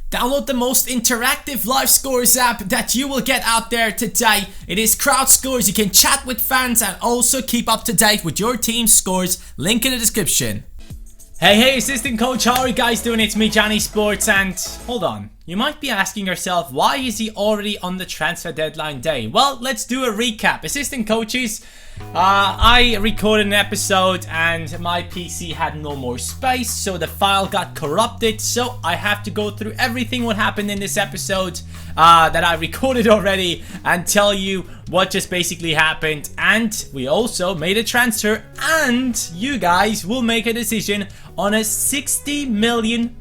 Download the most interactive live scores app that you will get out there today. It is Crowd Scores. You can chat with fans and also keep up to date with your team's scores. Link in the description. Hey, assistant coach, how are you guys doing? It's me, CaniSports, and hold on. You might be asking yourself, why is he already on the transfer deadline day? Well, let's do a recap. Assistant coaches, I recorded an episode and my PC had no more space, so the file got corrupted, so I have to go through everything what happened in this episode that I recorded already and tell you what just basically happened. And we also made a transfer, and you guys will make a decision on a £60 million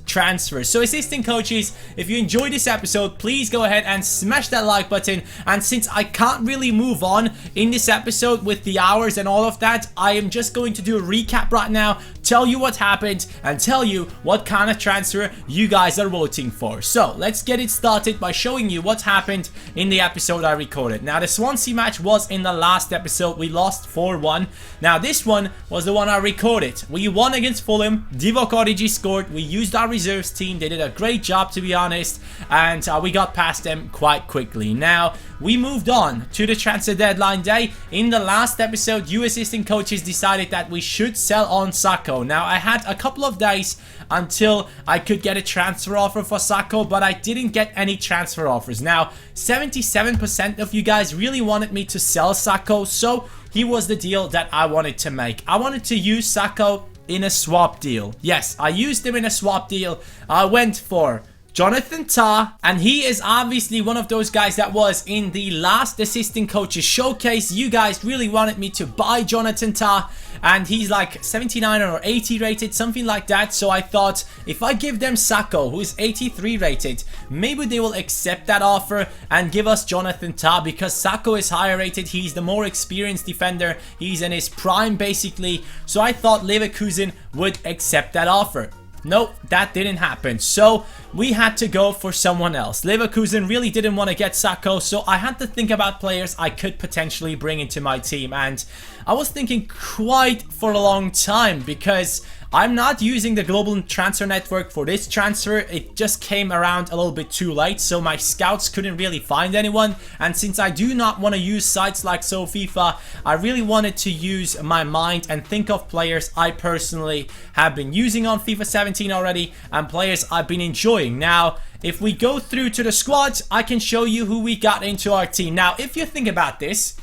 transfer. So assistant coaches, if you enjoyed this episode, please go ahead and smash that like button. And since I can't really move on in this episode with the hours and all of that, I am just going to do a recap right now, tell you what happened and tell you what kind of transfer you guys are voting for. So let's get it started by showing you what happened in the episode I recorded. Now the Swansea match was in the last episode. We lost 4-1. Now this one was the one I recorded. We won against Fulham. Divock Origi scored. We used our reserves team. They did a great job, to be honest, and we got past them quite quickly. Now we moved on to the transfer deadline day. In the last episode, you assistant coaches decided that we should sell on Sacco. Now I had a couple of days until I could get a transfer offer for Sacco, but I didn't get any transfer offers. Now 77% of you guys really wanted me to sell Sacco, so he was the deal that I wanted to make. I wanted to use Sacco in a swap deal. Yes, I used him in a swap deal. I went for Jonathan Tah, and he is obviously one of those guys that was in the last assistant coaches showcase. You guys really wanted me to buy Jonathan Tah, and he's like 79 or 80 rated, something like that. So I thought, if I give them Sacco, who is 83 rated, maybe they will accept that offer and give us Jonathan Tah, because Sacco is higher rated. He's the more experienced defender. He's in his prime basically. So I thought Leverkusen would accept that offer. Nope, that didn't happen. So we had to go for someone else. Leverkusen really didn't want to get Sacco, so I had to think about players I could potentially bring into my team. And I was thinking quite for a long time, because I'm not using the global transfer network for this transfer. It just came around a little bit too late, so my scouts couldn't really find anyone. And since I do not want to use sites like FIFA, I really wanted to use my mind and think of players I personally have been using on FIFA 17 already and players I've been enjoying. Now, if we go through to the squads, I can show you who we got into our team. Now, if you think about this,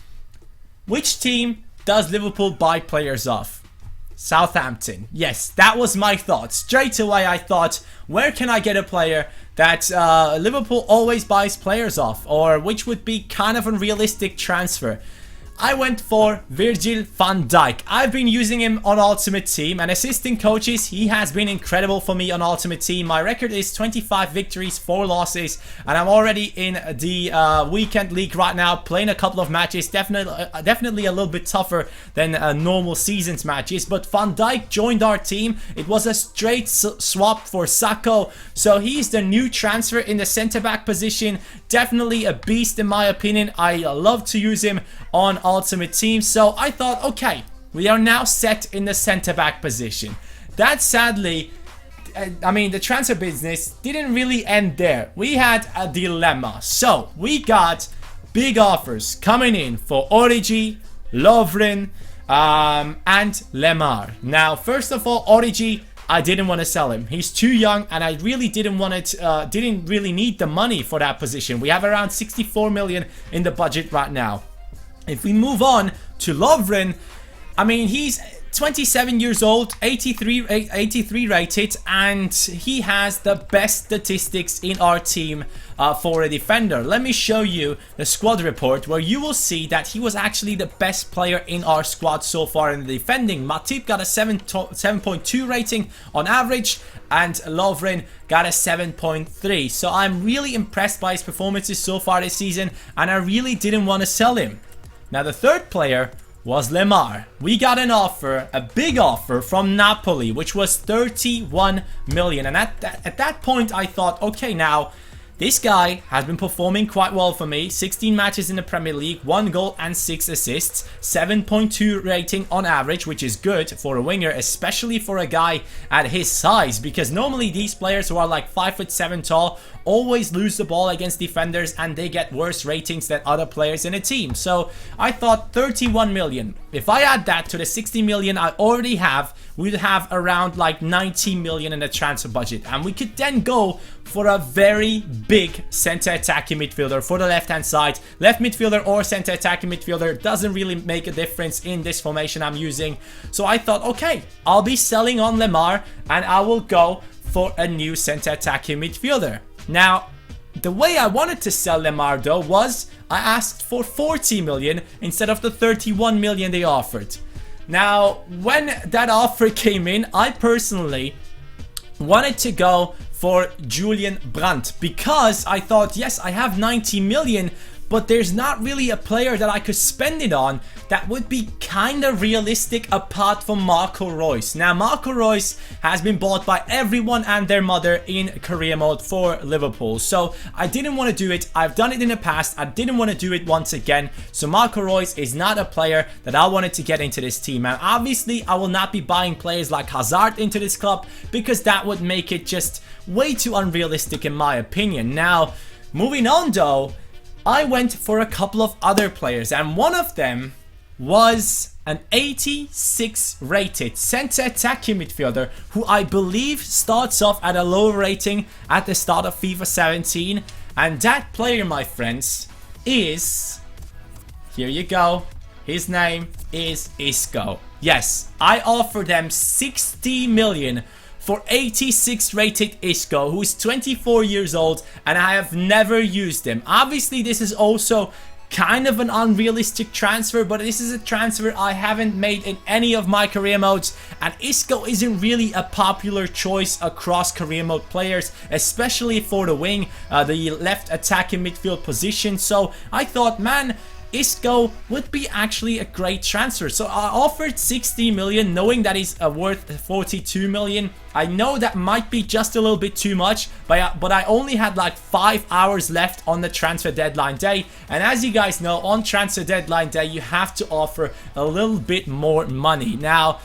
which team does Liverpool buy players off? Southampton. Yes, that was my thought. Straight away I thought, where can I get a player that Liverpool always buys players off, or which would be kind of a realistic transfer? I went for Virgil van Dijk. I've been using him on Ultimate Team, and assistant coaches, he has been incredible for me on Ultimate Team. My record is 25 victories, 4 losses, and I'm already in the weekend league right now, playing a couple of matches. Definitely a little bit tougher than normal seasons matches, but Van Dijk joined our team. It was a straight swap for Sacco, so he's the new transfer in the centre-back position. Definitely a beast in my opinion. I love to use him on Ultimate Team, so I thought, okay, we are now set in the centre-back position. That sadly, I mean, the transfer business didn't really end there. We had a dilemma. So we got big offers coming in for Origi, Lovren, and Lemar. Now, first of all, Origi, I didn't want to sell him. He's too young, and I really didn't really need the money for that position. We have around 64 million in the budget right now. If we move on to Lovren, I mean, he's 27 years old, 83 rated, and he has the best statistics in our team for a defender. Let me show you the squad report, where you will see that he was actually the best player in our squad so far in the defending. Matip got a 7.2 rating on average, and Lovren got a 7.3. So I'm really impressed by his performances so far this season, and I really didn't want to sell him. Now the third player was Lemar. We got an offer, a big offer from Napoli, which was 31 million. And at that point I thought, okay, now This guy has been performing quite well for me. 16 matches in the Premier League, 1 goal and 6 assists, 7.2 rating on average, which is good for a winger, especially for a guy at his size, because normally these players who are like 5'7" tall always lose the ball against defenders and they get worse ratings than other players in a team. So I thought 31 million. If I add that to the 60 million I already have, we'd have around like 90 million in the transfer budget, and we could then go for a very big center attacking midfielder for the left hand side. Left midfielder or center attacking midfielder doesn't really make a difference in this formation I'm using. So I thought, okay, I'll be selling on Lemar and I will go for a new center attacking midfielder. Now, the way I wanted to sell Lemar though was I asked for 40 million instead of the 31 million they offered. Now, when that offer came in, I personally wanted to go for Julian Brandt because I thought, yes, I have 90 million, but there's not really a player that I could spend it on that would be kind of realistic apart from Marco Reus. Now, Marco Reus has been bought by everyone and their mother in career mode for Liverpool. So I didn't want to do it. I've done it in the past. I didn't want to do it once again. So Marco Reus is not a player that I wanted to get into this team. And obviously, I will not be buying players like Hazard into this club because that would make it just way too unrealistic in my opinion. Now, moving on though, I went for a couple of other players, and one of them was an 86 rated center attacking midfielder who I believe starts off at a low rating at the start of FIFA 17, and that player, my friends, is, here you go, his name is Isco. Yes, I offered them 60 million for 86 rated Isco, who is 24 years old, and I have never used him. Obviously, this is also kind of an unrealistic transfer, but this is a transfer I haven't made in any of my career modes, and Isco isn't really a popular choice across career mode players, especially for the wing, the left attacking midfield position. So I thought, man, Isco would be actually a great transfer. So I offered 60 million knowing that he's worth 42 million. I know that might be just a little bit too much, but I only had like 5 hours left on the transfer deadline day, and as you guys know, on transfer deadline day you have to offer a little bit more money. Now,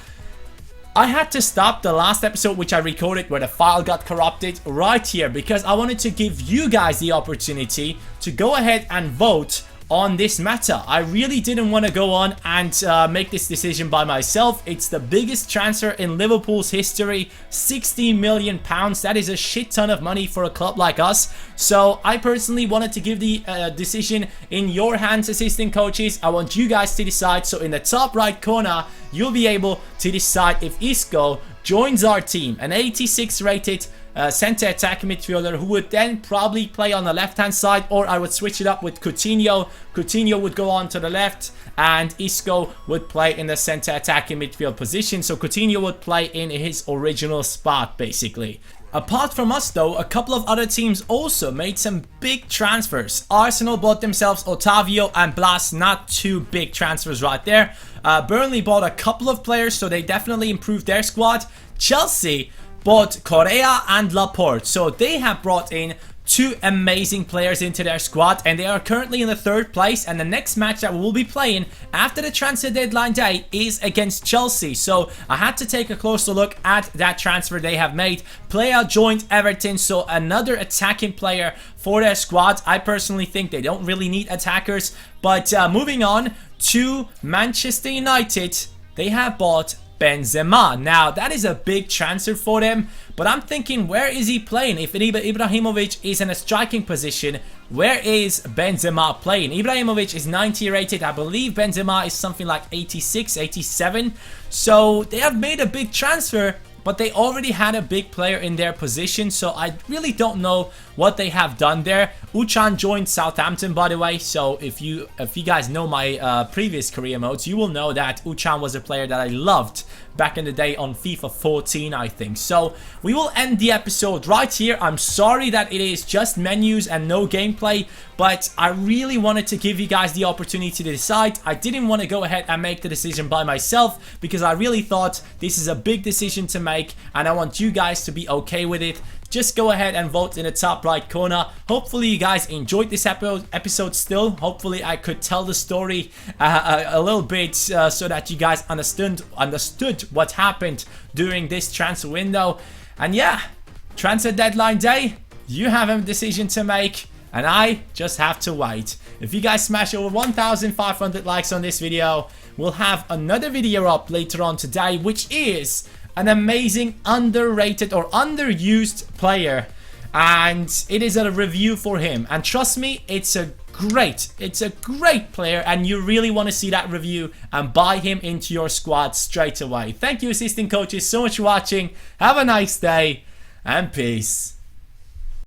I had to stop the last episode which I recorded where the file got corrupted right here because I wanted to give you guys the opportunity to go ahead and vote on this matter. I really didn't want to go on and make this decision by myself. It's the biggest transfer in Liverpool's history, 60 million pounds. That is a shit ton of money for a club like us. So I personally wanted to give the decision in your hands, assistant coaches. I want you guys to decide. So in the top right corner, you'll be able to decide if Isco joins our team, an 86 rated center attacking midfielder who would then probably play on the left hand side, or I would switch it up with Coutinho. Coutinho would go on to the left and Isco would play in the center attacking midfield position. So Coutinho would play in his original spot basically. Apart from us though, a couple of other teams also made some big transfers. Arsenal bought themselves Otavio and Blas, not too big transfers right there. Burnley bought a couple of players, so they definitely improved their squad. Chelsea bought Correa and Laporte, so they have brought in 2 amazing players into their squad, and they are currently in the 3rd place, and the next match that we will be playing after the transfer deadline day is against Chelsea. So I had to take a closer look at that transfer they have made. Player joined Everton, so another attacking player for their squad. I personally think they don't really need attackers, but moving on to Manchester United, they have bought Benzema. Now, that is a big transfer for them, but I'm thinking, where is he playing? If Ibrahimovic is in a striking position, where is Benzema playing? Ibrahimovic is 90 rated. I believe Benzema is something like 86, 87. So they have made a big transfer, but they already had a big player in their position, so I really don't know what they have done there. Uchan joined Southampton, by the way, so if you guys know my previous career modes, you will know that Uchan was a player that I loved back in the day on FIFA 14, I think. So we will end the episode right here. I'm sorry that it is just menus and no gameplay, but I really wanted to give you guys the opportunity to decide. I didn't want to go ahead and make the decision by myself because I really thought this is a big decision to make and I want you guys to be okay with it. just go ahead and vote in the top right corner. Hopefully you guys enjoyed this episode still. Hopefully I could tell the story a little bit so that you guys understood what happened during this transfer window. And yeah, transfer deadline day, you have a decision to make, and I just have to wait. If you guys smash over 1,500 likes on this video, we'll have another video up later on today, which is an amazing underrated or underused player, and it is a review for him. And trust me, it's a great player, and you really want to see that review and buy him into your squad straight away. Thank you, assistant coaches, so much for watching. Have a nice day and peace.